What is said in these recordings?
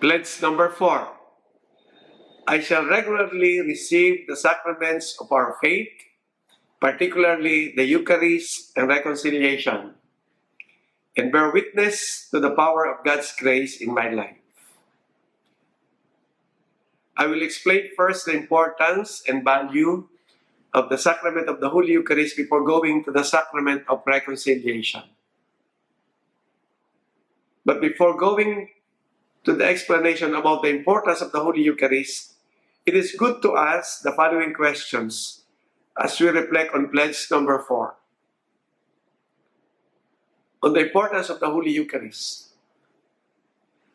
Pledge number 4. I shall regularly receive the sacraments of our faith, particularly the Eucharist and reconciliation, and bear witness to the power of God's grace in my life. I will explain first the importance and value of the sacrament of the Holy Eucharist before going to the sacrament of reconciliation. But before going to the explanation about the importance of the Holy Eucharist, it is good to ask the following questions as we reflect on pledge number 4. On the importance of the Holy Eucharist.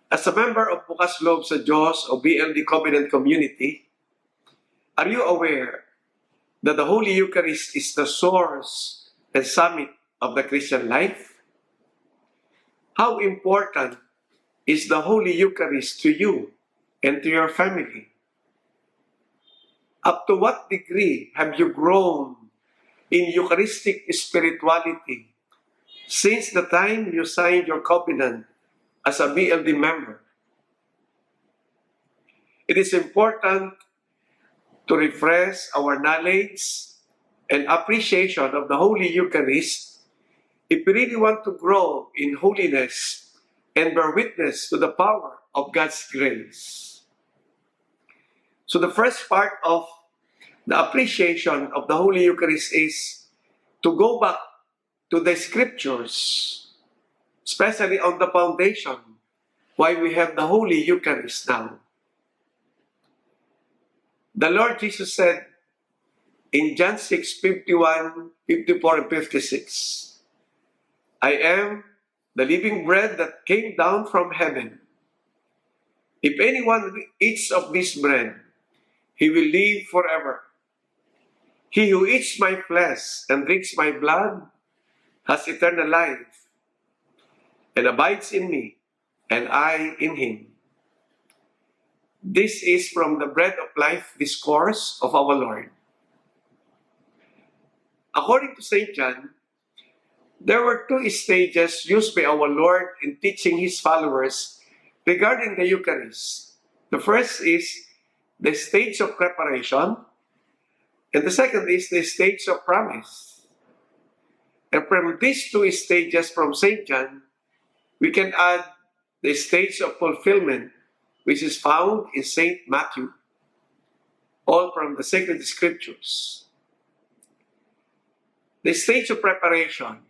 As a member of Bukas Loob sa Diyos o BLD Covenant Community, are you aware that the Holy Eucharist is the source and summit of the Christian life? How important is the Holy Eucharist to you and to your family? Up to what degree have you grown in Eucharistic spirituality since the time you signed your covenant as a BLD member? It is important to refresh our knowledge and appreciation of the Holy Eucharist if we really want to grow in holiness and bear witness to the power of God's grace. So the first part of the appreciation of the Holy Eucharist is to go back to the Scriptures, especially on the foundation, why we have the Holy Eucharist now. The Lord Jesus said in John 6:51, 54, and 56, I am the living bread that came down from heaven. If anyone eats of this bread, he will live forever. He who eats my flesh and drinks my blood has eternal life, and abides in me, and I in him. This is from the Bread of Life discourse of our Lord. According to St. John, there were 2 stages used by our Lord in teaching his followers regarding the Eucharist. The first is the stage of preparation, and the second is the stage of promise. And from these 2 stages from St. John, we can add the stage of fulfillment, which is found in St. Matthew, all from the sacred scriptures. The stage of preparation.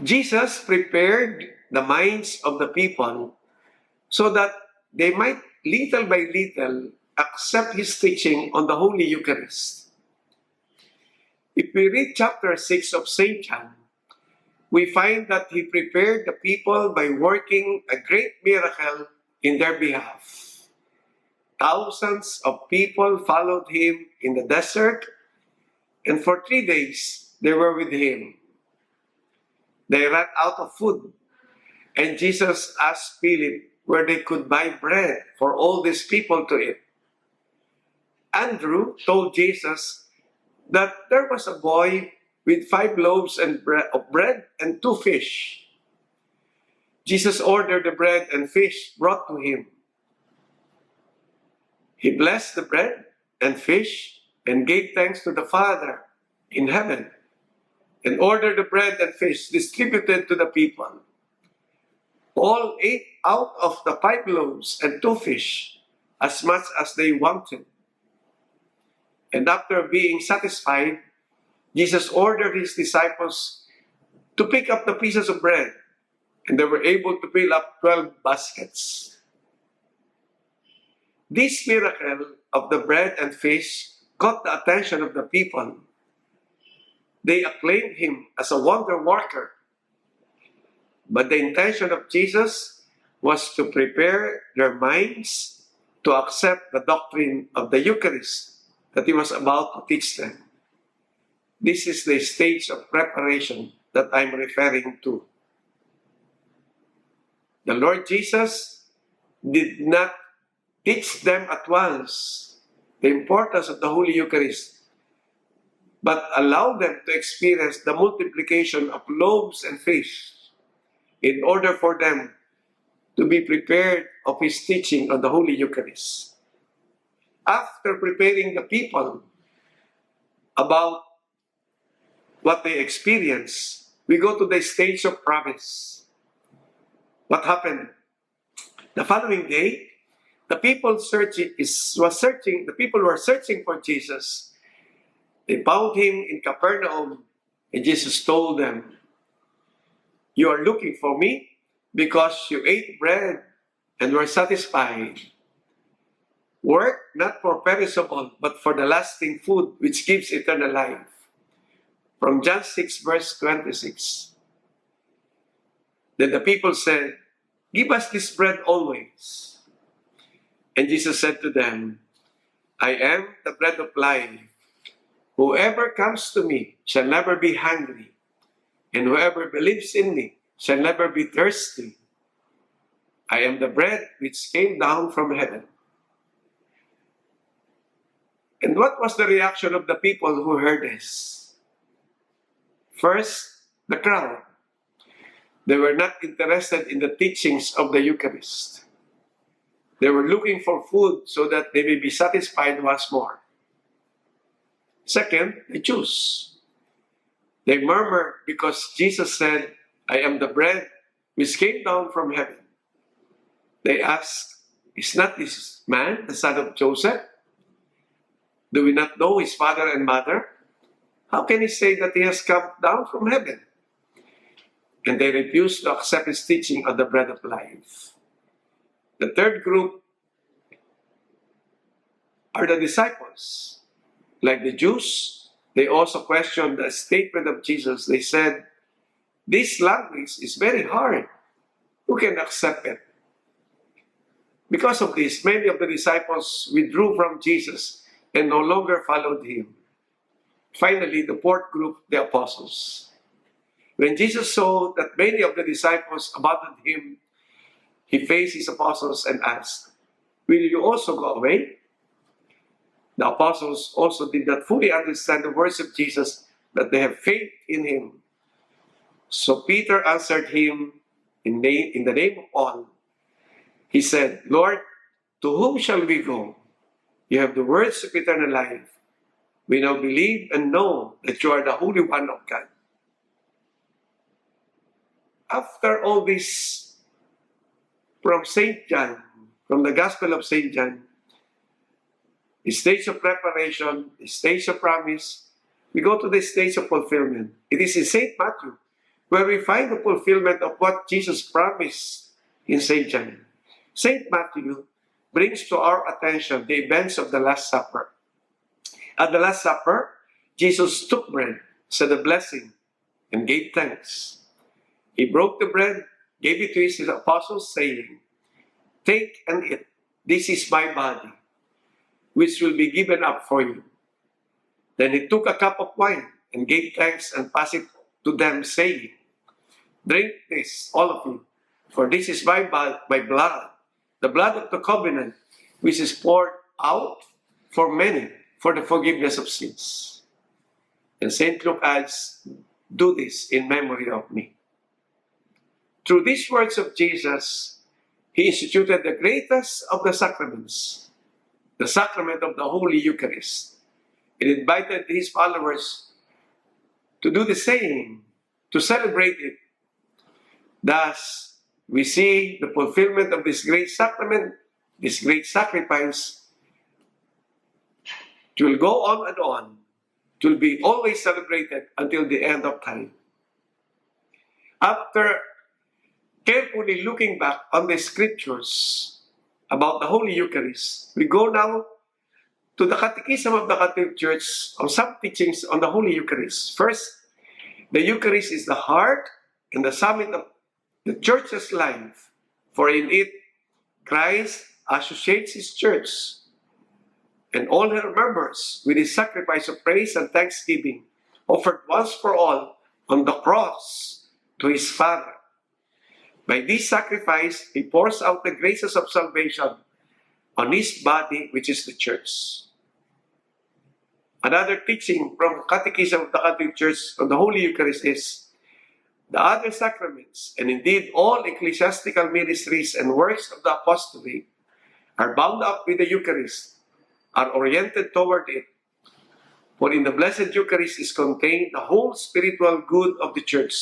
Jesus prepared the minds of the people so that they might little by little accept his teaching on the Holy Eucharist. If we read chapter 6 of St. John, we find that he prepared the people by working a great miracle in their behalf. Thousands of people followed him in the desert, and for 3 days they were with him. They ran out of food, and Jesus asked Philip where they could buy bread for all these people to eat. Andrew told Jesus that there was a boy with 5 loaves of bread and 2 fish. Jesus ordered the bread and fish brought to him. He blessed the bread and fish and gave thanks to the Father in heaven, and ordered the bread and fish distributed to the people. All ate out of the 5 loaves and 2 fish, as much as they wanted. And after being satisfied, Jesus ordered his disciples to pick up the pieces of bread, and they were able to fill up 12 baskets. This miracle of the bread and fish caught the attention of the people. They acclaimed him as a wonder worker. But the intention of Jesus was to prepare their minds to accept the doctrine of the Eucharist that he was about to teach them. This is the stage of preparation that I'm referring to. The Lord Jesus did not teach them at once the importance of the Holy Eucharist, but allowed them to experience the multiplication of loaves and fish in order for them to be prepared of his teaching on the Holy Eucharist. After preparing the people about what they experience, we go to the stage of promise. What happened? The following day, the people were searching for Jesus. They found him in Capernaum, and Jesus told them, "You are looking for me because you ate bread and were satisfied. Work not for perishable, but for the lasting food which gives eternal life." From John 6, verse 26. Then the people said, "Give us this bread always." And Jesus said to them, "I am the bread of life. Whoever comes to me shall never be hungry, and whoever believes in me shall never be thirsty. I am the bread which came down from heaven." And what was the reaction of the people who heard this? First, the crowd. They were not interested in the teachings of the Eucharist. They were looking for food so that they may be satisfied once more. Second, the Jews. They murmured because Jesus said, "I am the bread which came down from heaven." They asked, "Is not this man the son of Joseph? Do we not know his father and mother? How can he say that he has come down from heaven?" And they refused to accept his teaching on the bread of life. The third group are the disciples. Like the Jews, they also questioned the statement of Jesus. They said, "This language is very hard. Who can accept it?" Because of this, many of the disciples withdrew from Jesus and no longer followed him. Finally, the fourth group, the apostles. When Jesus saw that many of the disciples abandoned him, he faced his apostles and asked, "Will you also go away?" The apostles also did not fully understand the words of Jesus, but they have faith in him. So Peter answered him in the name of all. He said, "Lord, to whom shall we go? You have the words of eternal life. We now believe and know that you are the Holy One of God." After all this, from St. John, from the Gospel of St. John, the stage of preparation, the stage of promise, we go to the stage of fulfillment. It is in St. Matthew where we find the fulfillment of what Jesus promised in St. John. St. Matthew brings to our attention the events of the Last Supper. At the Last Supper, Jesus took bread, said a blessing, and gave thanks. He broke the bread, gave it to his apostles, saying, "Take and eat. This is my body, which will be given up for you." Then he took a cup of wine and gave thanks and passed it to them, saying, "Drink this, all of you, for this is my blood, the blood of the covenant, which is poured out for many for the forgiveness of sins." And St. Luke adds, "Do this in memory of me." Through these words of Jesus, he instituted the greatest of the sacraments, the sacrament of the Holy Eucharist. He invited his followers to do the same, to celebrate it. Thus, we see the fulfillment of this great sacrament, this great sacrifice. It will go on and on. It will be always celebrated until the end of time. After carefully looking back on the scriptures about the Holy Eucharist, we go now to the Catechism of the Catholic Church on some teachings on the Holy Eucharist. First, the Eucharist is the heart and the summit of the Church's life, for in it Christ associates his Church and all her members with his sacrifice of praise and thanksgiving, offered once for all on the cross to his Father. By this sacrifice, he pours out the graces of salvation on his body, which is the Church. Another teaching from Catechism of the Catholic Church on the Holy Eucharist is, The other sacraments, and indeed all ecclesiastical ministries and works of the apostolate, are bound up with the Eucharist, are oriented toward it. For in the Blessed Eucharist is contained the whole spiritual good of the Church,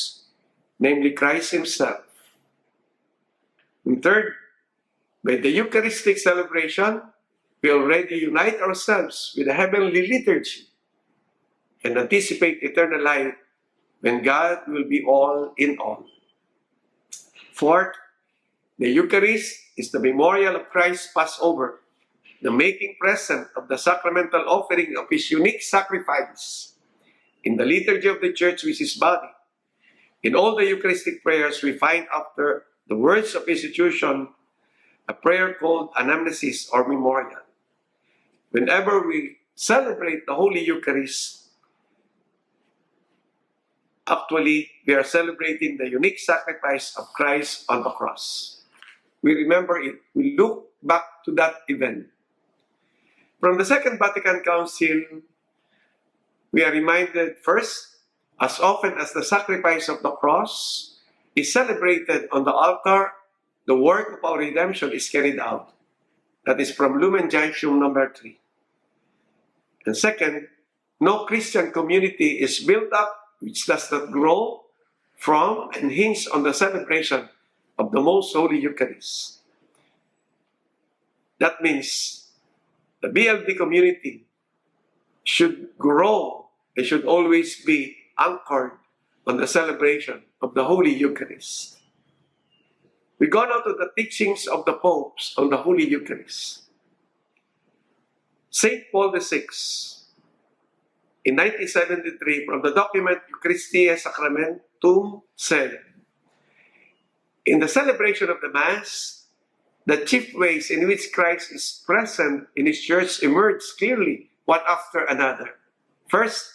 namely Christ Himself. And third, by the Eucharistic celebration, we already unite ourselves with the heavenly liturgy and anticipate eternal life when God will be all in all. Fourth, the Eucharist is the memorial of Christ's Passover, the making present of the sacramental offering of His unique sacrifice. In the liturgy of the Church, which is His body, in all the Eucharistic prayers, we find after the words of institution a prayer called anamnesis or memorial. Whenever we celebrate the Holy Eucharist, actually, we are celebrating the unique sacrifice of Christ on the cross. We remember it. We look back to that event. From the Second Vatican Council, we are reminded first, as often as the sacrifice of the cross is celebrated on the altar, the work of our redemption is carried out. That is from Lumen Gentium number 3. And second, no Christian community is built up which does not grow from and hinge on the celebration of the Most Holy Eucharist. That means the BLD community should grow. They should always be anchored on the celebration of the Holy Eucharist. We go now to the teachings of the popes on the Holy Eucharist. St. Paul VI, in 1973, from the document Eucharistiae Sacramentum, said, in the celebration of the Mass, the chief ways in which Christ is present in His Church emerge clearly, one after another. First,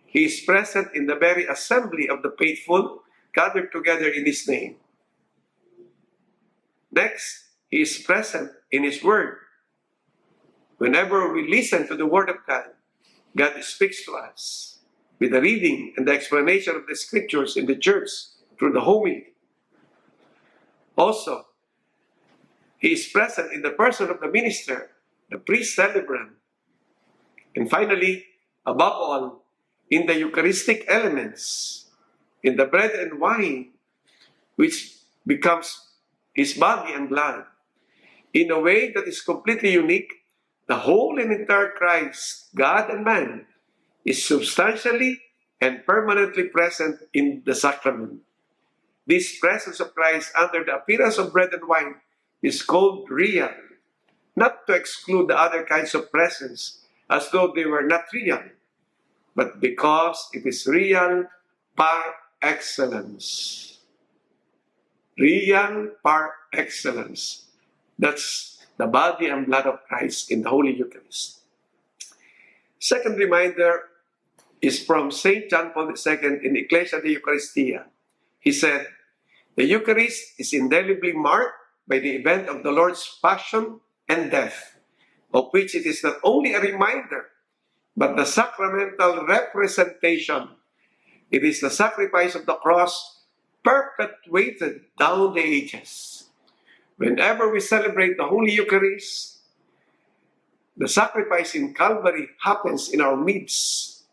He is present in the very assembly of the faithful gathered together in His name. Next, He is present in His Word. Whenever we listen to the Word of God, God speaks to us with the reading and the explanation of the Scriptures in the Church through the homily. Also, He is present in the person of the minister, the priest celebrant. And finally, above all, in the Eucharistic elements, in the bread and wine, which becomes His body and blood. In a way that is completely unique, the whole and entire Christ, God and man, is substantially and permanently present in the sacrament. This presence of Christ under the appearance of bread and wine is called real, not to exclude the other kinds of presence as though they were not real, but because it is real par excellence. Real par excellence. That's the body and blood of Christ in the Holy Eucharist. Second reminder is from St. John Paul II in Ecclesia de Eucharistia. He said, the Eucharist is indelibly marked by the event of the Lord's passion and death, of which it is not only a reminder, but the sacramental representation. It is the sacrifice of the cross perpetuated down the ages. Whenever we celebrate the Holy Eucharist, the sacrifice in Calvary happens in our midst.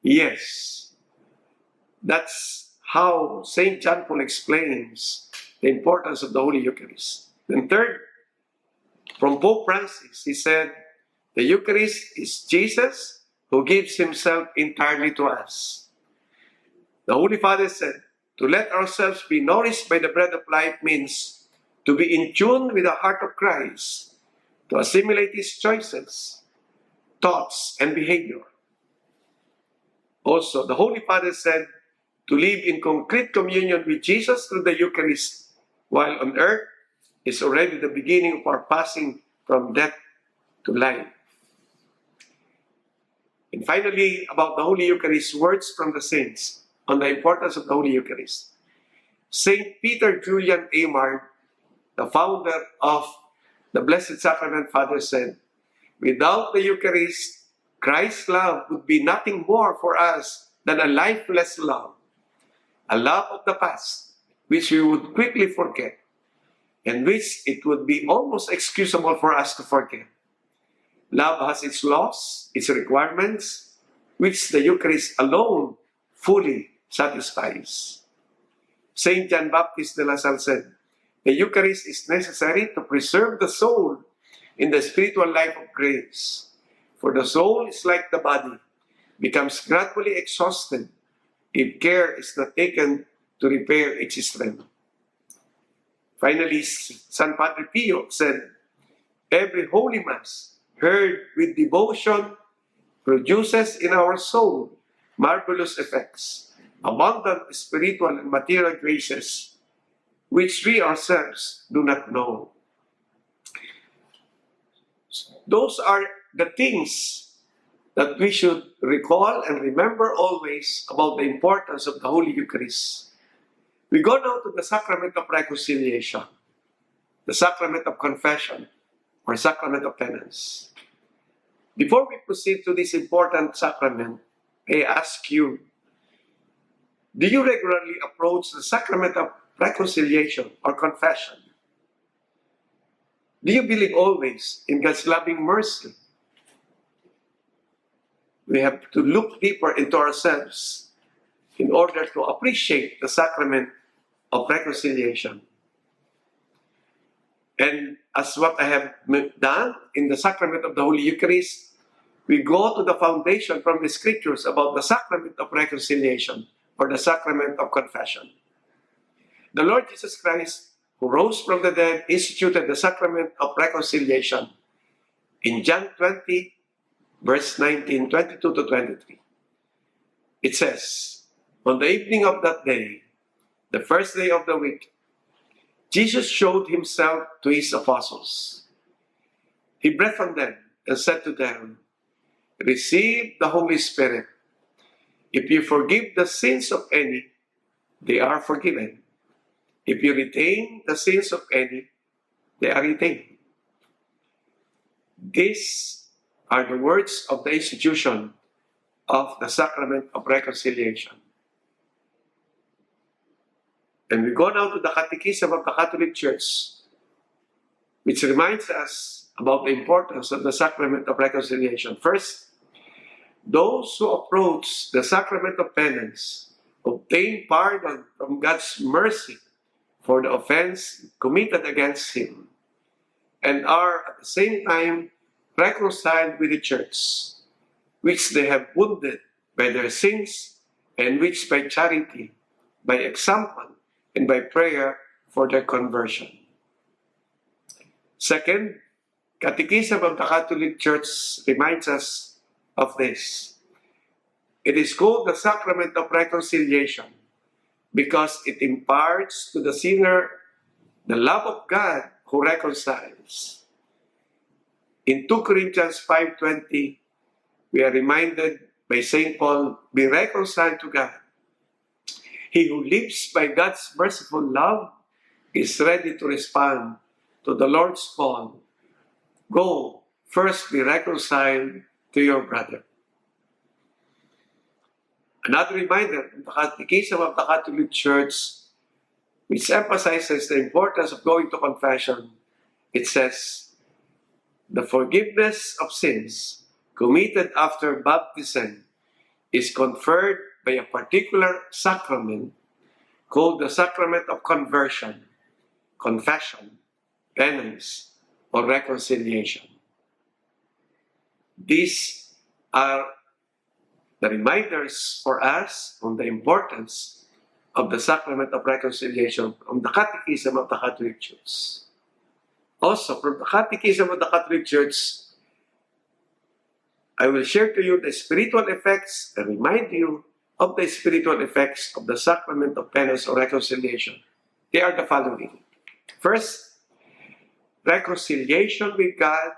Yes, that's how St. John Paul explains the importance of the Holy Eucharist. And third, from Pope Francis, he said, the Eucharist is Jesus who gives Himself entirely to us. The Holy Father said, to let ourselves be nourished by the bread of life means to be in tune with the heart of Christ, to assimilate His choices, thoughts, and behavior. Also, the Holy Father said, to live in concrete communion with Jesus through the Eucharist while on earth is already the beginning of our passing from death to life. And finally, about the Holy Eucharist, words from the saints on the importance of the Holy Eucharist. Saint Peter Julian Amard, the founder of the Blessed Sacrament Father, said, without the Eucharist, Christ's love would be nothing more for us than a lifeless love. a love of the past, which we would quickly forget, and which it would be almost excusable for us to forget. Love has its laws, its requirements, which the Eucharist alone fully satisfies. Saint John Baptist de La Salle said, "The Eucharist is necessary to preserve the soul in the spiritual life of grace. For the soul is like the body, becomes gradually exhausted if care is not taken to repair its strength." Finally, San Padre Pio said, "Every Holy Mass heard with devotion produces in our soul marvelous effects, abundant spiritual and material graces, which we ourselves do not know." Those are the things that we should recall and remember always about the importance of the Holy Eucharist. We go now to the sacrament of reconciliation, the sacrament of confession, or sacrament of penance. Before we proceed to this important sacrament, I ask you, do you regularly approach the sacrament of reconciliation or confession? Do you believe always in God's loving mercy? We have to look deeper into ourselves in order to appreciate the sacrament of reconciliation. And as what I have done in the sacrament of the Holy Eucharist, we go to the foundation from the scriptures about the sacrament of reconciliation or the sacrament of confession. The Lord Jesus Christ, who rose from the dead, instituted the sacrament of reconciliation in John 20, verse 19, 22 to 23. It says, "On the evening of that day, the first day of the week, Jesus showed himself to his apostles. He breathed on them and said to them, 'Receive the Holy Spirit. If you forgive the sins of any, they are forgiven. If you retain the sins of any, they are retained.'" These are the words of the institution of the sacrament of reconciliation. And we go now to the Catechism of the Catholic Church, which reminds us about the importance of the sacrament of reconciliation. First, those who approach the sacrament of penance obtain pardon from God's mercy for the offense committed against him, and are at the same time reconciled with the Church, which they have wounded by their sins, and which by charity, by example, and by prayer for their conversion. Second, Catechism of the Catholic Church reminds us of this. It is called the sacrament of reconciliation because it imparts to the sinner the love of God who reconciles. In 2 Corinthians 5:20, we are reminded by St. Paul, "Be reconciled to God. He who lives by God's merciful love is ready to respond to the Lord's call. Go, first be reconciled to your brother." Another reminder in the Catechism of the Catholic Church, which emphasizes the importance of going to confession, it says, "The forgiveness of sins committed after baptism is conferred by a particular sacrament called the sacrament of conversion, confession, penance, or reconciliation." These are the reminders for us on the importance of the sacrament of reconciliation from the Catechism of the Catholic Church. Also, from the Catechism of the Catholic Church, I will share to you the spiritual effects and remind you of the spiritual effects of the sacrament of penance or reconciliation. They are the following. First, reconciliation with God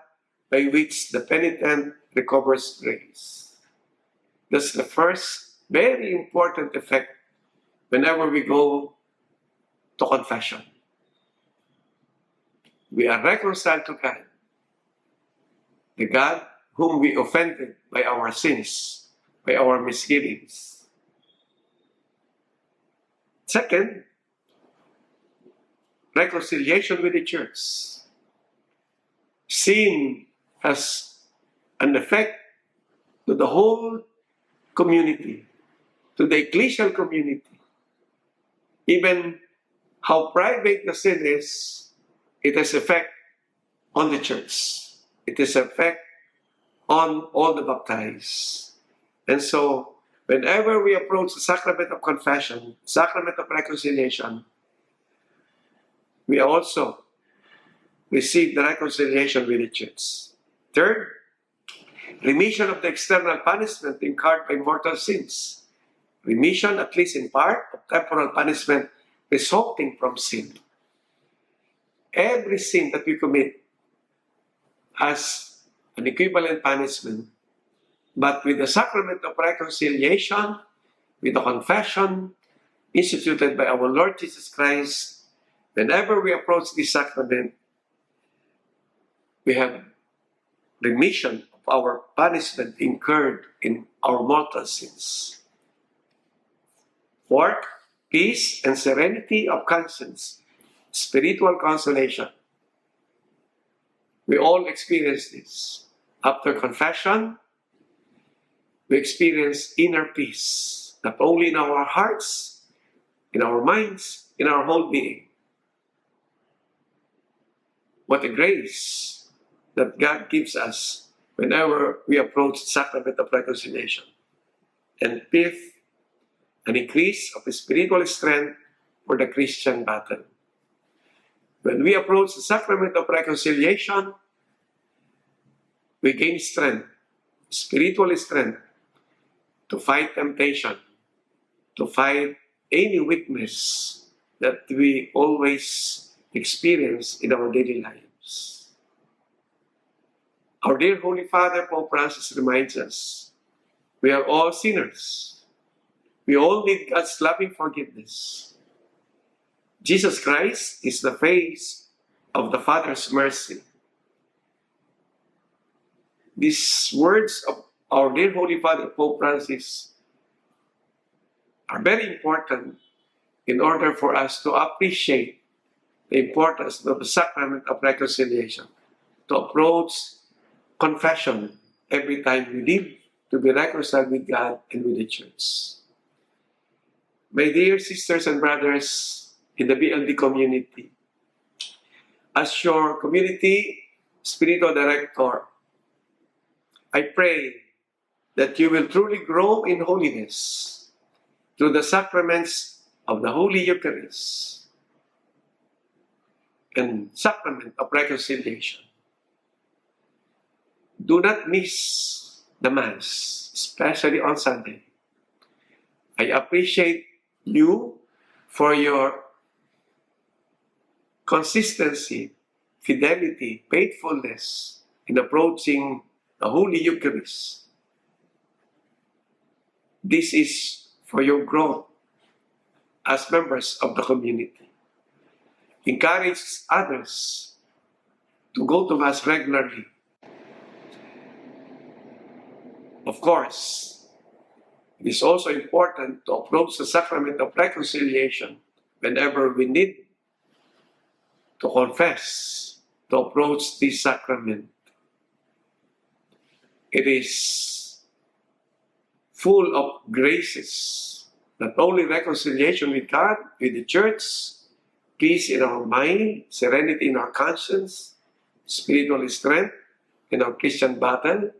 by which the penitent recovers grace. That's the first very important effect whenever we go to confession. We are reconciled to God, the God whom we offended by our sins, by our misgivings. Second, reconciliation with the church. Sin has an effect to the whole community, to the ecclesial community. Even how private the sin is, it has effect on the church. It has effect on all the baptized. And so, whenever we approach the sacrament of confession, sacrament of reconciliation, we also receive the reconciliation with the church. Third, remission of the external punishment incurred by mortal sins. Remission, at least in part, of temporal punishment resulting from sin. Every sin that we commit has an equivalent punishment. But with the sacrament of reconciliation, with the confession instituted by our Lord Jesus Christ, whenever we approach this sacrament, we have remission of our punishment incurred in our mortal sins. Fourth, peace and serenity of conscience, spiritual consolation. We all experience this. After confession, we experience inner peace, not only in our hearts, in our minds, in our whole being. What a grace that God gives us whenever we approach the sacrament of reconciliation. And fifth, an increase of spiritual strength for the Christian battle. When we approach the sacrament of reconciliation, we gain strength, spiritual strength, to fight temptation, to fight any weakness that we always experience in our daily lives. Our dear Holy Father, Pope Francis, reminds us, we are all sinners. We all need God's loving forgiveness. Jesus Christ is the face of the Father's mercy. These words of our dear Holy Father, Pope Francis, are very important in order for us to appreciate the importance of the sacrament of reconciliation, to approach confession every time we need to be reconciled with God and with the church. My dear sisters and brothers in the BLD community, as your community spiritual director, I pray that you will truly grow in holiness through the sacraments of the Holy Eucharist and sacrament of reconciliation. Do not miss the Mass, especially on Sunday. I appreciate you for your consistency, fidelity, faithfulness in approaching the Holy Eucharist. This is for your growth as members of the community. Encourage others to go to Mass regularly. Of course, it is also important to approach the sacrament of reconciliation whenever we need to confess, to approach this sacrament. It is full of graces, not only reconciliation with God, with the church, peace in our mind, serenity in our conscience, spiritual strength in our Christian battle.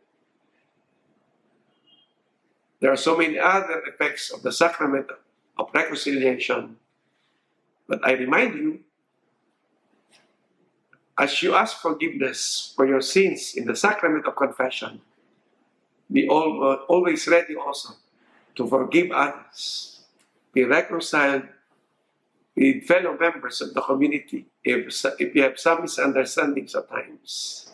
There are so many other effects of the sacrament of reconciliation. But I remind you, as you ask forgiveness for your sins in the sacrament of confession, be always ready also to forgive others. Be reconciled with fellow members of the community if you have some misunderstandings at times.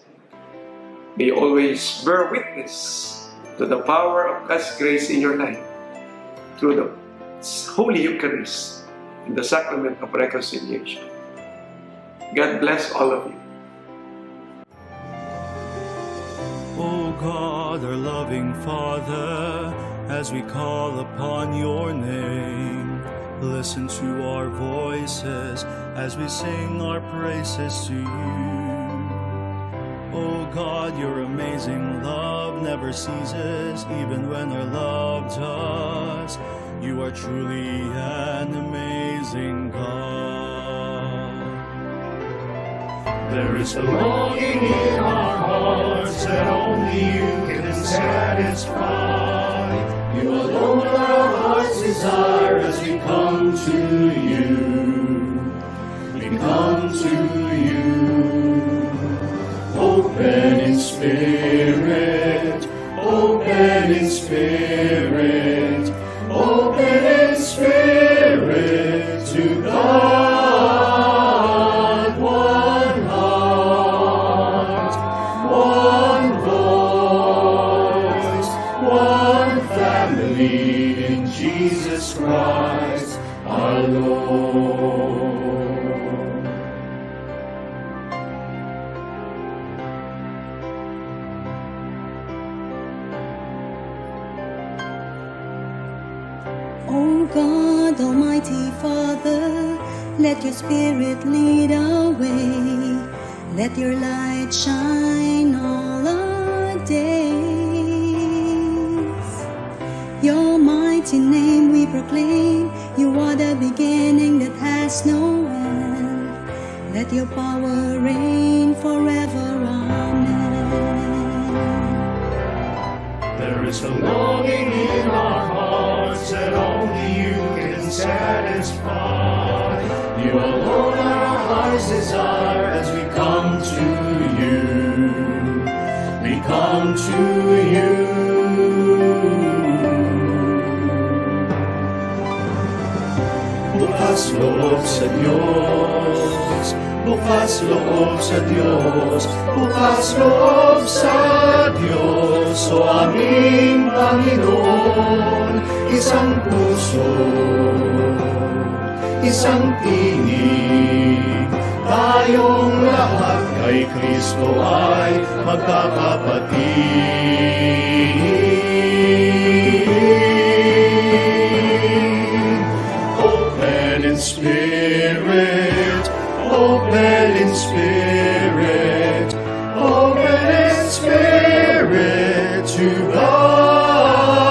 May you always bear witness to the power of God's grace in your life through the Holy Eucharist and the sacrament of reconciliation. God bless all of you. O God, our loving Father, as we call upon your name, Listen to our voices as we sing our praises to you. Oh God, your amazing love never ceases, even when our love does. You are truly an amazing God. There is a longing in our hearts that only you can satisfy. You alone are our heart's desire as we come to you. We come to you. Open in spirit, open in spirit, open in spirit to God. One heart, one voice, one family in Jesus Christ our Lord. O God, Almighty Father, let your Spirit lead our way. Let your light shine all our days. Your mighty name we proclaim. You are the beginning that has no end. Let your power reign forever. Amen. There is a longing in our hearts that only you can satisfy. You alone are our heart's desire as we come to you. We come to you. Bukas loob sa Diyos, bukas loob sa Diyos, bukas loob sa Diyos, o aming Panginoon. Isang puso, isang tinig, tayong lahat kay Kristo ay magkakapatid. Open in spirit, open in spirit, open in spirit to God.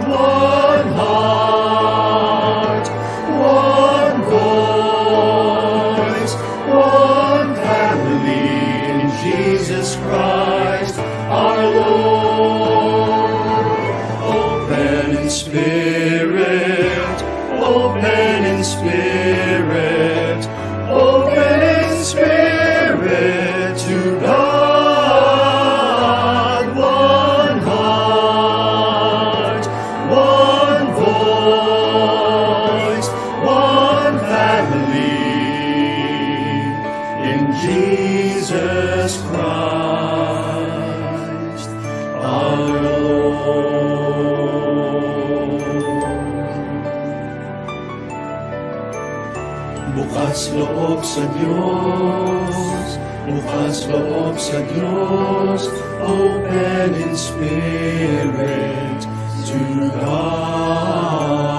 One heart, one voice, one family in Jesus Christ our Lord. Open in spirit, open in spirit, open in spirit to God. One heart, one voice, one family in Jesus Christ our Lord. Bukas loob sa Diyos, bukas loob sa Diyos, open in spirit to God.